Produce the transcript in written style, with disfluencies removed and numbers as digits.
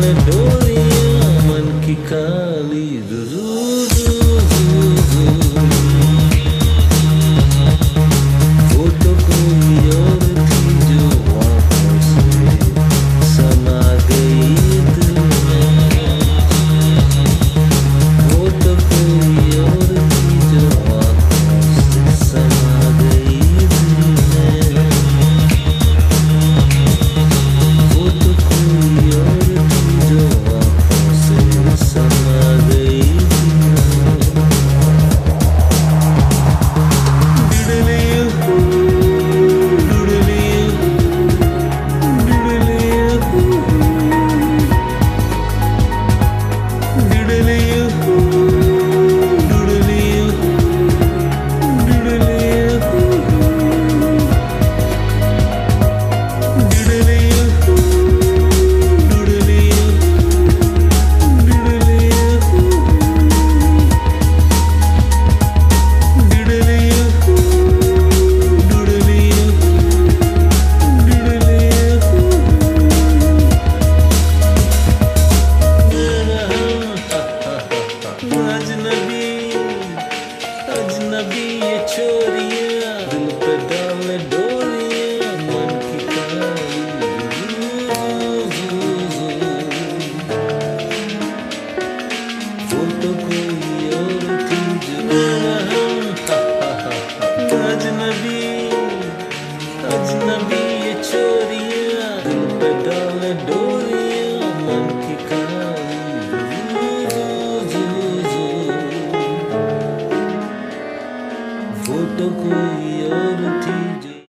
डाले डोरियां मन की काली वो तो कोई और थी जो आँखों से समा गई दिल में। वो तो कोई और थी जो आँखों से समा गई दिल में। वो तो कोई और थी जो आँखों से समा गई दिल में। अजनबी ये छोरियां दिल पे डाले डोरियां मन की काली वो तो कोई और थी जो अजनबी अजनबी ये छोरियां दिल पे डाले डोरियां।